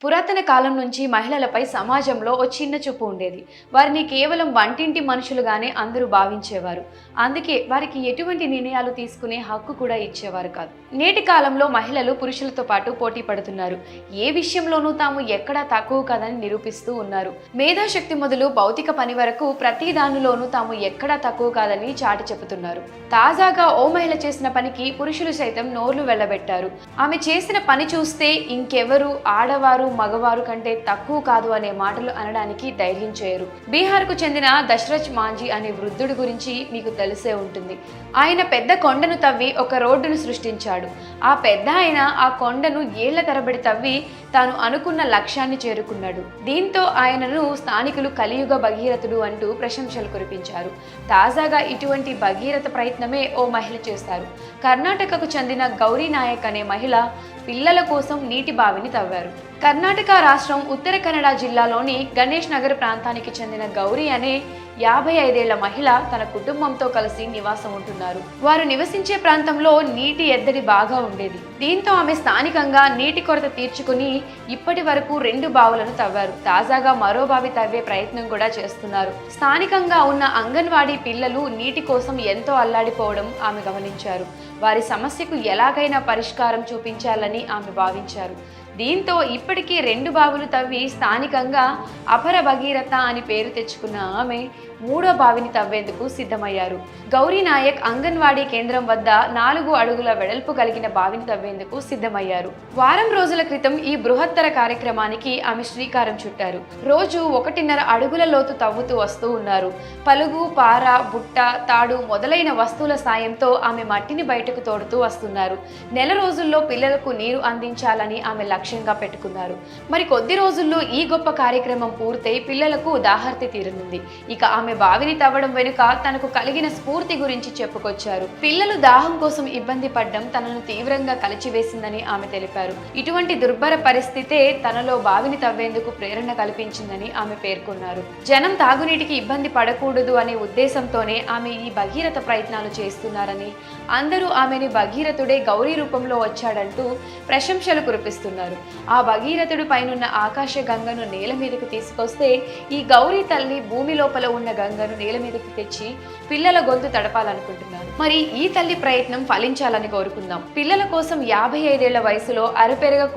పురాతన కాలం నుంచి మహిళలపై సమాజంలో ఓ చిన్న చూపు ఉండేది. వారిని కేవలం వంటింటి మనుషులుగానే అందరూ భావించేవారు. అందుకే వారికి ఎటువంటి నిర్ణయాలు తీసుకునే హక్కు కూడా ఇచ్చేవారు కాదు. నేటి కాలంలో మహిళలు పురుషులతో పాటు పోటీ పడుతున్నారు. ఏ విషయంలోనూ తాము ఎక్కడా తక్కువ కాదని నిరూపిస్తూ ఉన్నారు. మేధాశక్తి మొదలు భౌతిక పని వరకు ప్రతి దానిలోనూ తాము ఎక్కడా తక్కువ కాదని చాటి చెబుతున్నారు. తాజాగా ఓ మహిళ చేసిన పనికి పురుషులు సైతం నోర్లు వెళ్లబెట్టారు. ఆమె చేసిన పని చూస్తే ఇంకెవరు ఆడవారు మగవారు కంటే తక్కువ కాదు అనే మాటలు అనడానికి ధైర్యం చేయరు. బీహార్కు చెందిన దశరథ్ మాంజీ అనే వృద్ధుడి గురించి మీకు తెలిసే ఉంటుంది. ఆయన పెద్ద కొండను తవ్వి ఒక రోడ్డును సృష్టించాడు. ఆ పెద్ద ఆయన ఆ కొండను ఏళ్ల తరబడి తవ్వి తాను అనుకున్న లక్ష్యాన్ని చేరుకున్నాడు. దీంతో ఆయనను స్థానికులు కలియుగ భగీరథుడు అంటూ ప్రశంసలు కురిపించారు. తాజాగా ఇటువంటి భగీరథ ప్రయత్నమే ఓ మహిళ చేస్తారు. కర్ణాటకకు చెందిన గౌరీ నాయక్ అనే మహిళ పిల్లల కోసం నీటి బావిని తవ్వారు. కర్ణాటక రాష్ట్రం ఉత్తర కన్నడ జిల్లాలోని గణేష్ నగర్ ప్రాంతానికి చెందిన గౌరీ అనే 55 ఏళ్ల మహిళ తన కుటుంబంతో కలిసి నివాసం ఉంటున్నారు. వారు నివసించే ప్రాంతంలో నీటి ఎద్దడి బాగా ఉండేది. దీంతో ఆమె స్థానికంగా నీటి కొరత తీర్చుకుని ఇప్పటి వరకు 2 బావులను తవ్వారు. తాజాగా మరో బావి తవ్వే ప్రయత్నం కూడా చేస్తున్నారు. స్థానికంగా ఉన్న అంగన్వాడీ పిల్లలు నీటి కోసం ఎంతో అల్లాడిపోవడం ఆమె గమనించారు. వారి సమస్యకు ఎలాగైనా పరిష్కారం చూపించాలని ఆమె భావించారు. దీంతో ఇప్పటికీ 2 బావులు తవ్వి స్థానికంగా అపర భగీరథ అని పేరు తెచ్చుకున్న ఆమె 3వ బావిని తవ్వేందుకు సిద్ధమయ్యారు. గౌరీ నాయక్ అంగన్వాడీ కేంద్రం వద్ద 4 అడుగుల వెడల్పు కలిగిన బావిని తవ్వేందుకు సిద్ధమయ్యారు. వారం రోజుల క్రితం ఈ బృహత్తర కార్యక్రమానికి ఆమె శ్రీకారం చుట్టారు. రోజు 1.5 అడుగుల లోతు తవ్వుతూ వస్తూ ఉన్నారు. పలుగు, పార, బుట్ట, తాడు మొదలైన వస్తువుల సాయంతో ఆమె మట్టిని బయటకు తోడుతూ వస్తున్నారు. నెల రోజుల్లో పిల్లలకు నీరు అందించాలని ఆమె లక్ష్యంగా పెట్టుకున్నారు. మరి కొద్ది రోజుల్లో ఈ గొప్ప కార్యక్రమం పూర్తయి పిల్లలకు దాహార్తి తీరనుంది. ఇక ఆమె బావిని తవ్వడం వెనుక తనకు కలిగిన స్ఫూర్తి గురించి చెప్పుకొచ్చారు. పిల్లలు దాహం కోసం ఇబ్బంది పడ్డం తనను తీవ్రంగా కలిచివేసిందని ఆమె తెలిపారు. ఇటువంటి దుర్భర పరిస్థితే తనలో బావిని తవ్వేందుకు ప్రేరణ కల్పించిందని ఆమె పేర్కొన్నారు. జనం తాగునీటికి ఇబ్బంది పడకూడదు అనే ఉద్దేశంతోనే ఆమె ఈ భగీరథ ప్రయత్నాలు చేస్తున్నారని, అందరూ ఆమెని భగీరథుడే గౌరీ రూపంలో వచ్చాడంటూ ప్రశంసలు కురిపిస్తున్నారు. ఆ భగీరథుడి పైనున్న ఆకాశ గంగను నేల మీదకు తీసుకొస్తే ఈ గౌరీ తల్లి భూమి లోపల ఉన్న గంగను నేల మీదకి తెచ్చి పిల్లల గొంతు తడపాలనుకుంటున్నారు. మరి ఈ తల్లి ప్రయత్నం ఫలించాలని కోరుకుందాం. పిల్లల కోసం 55 ఏళ్ల వయసులో అరపెరగకుండా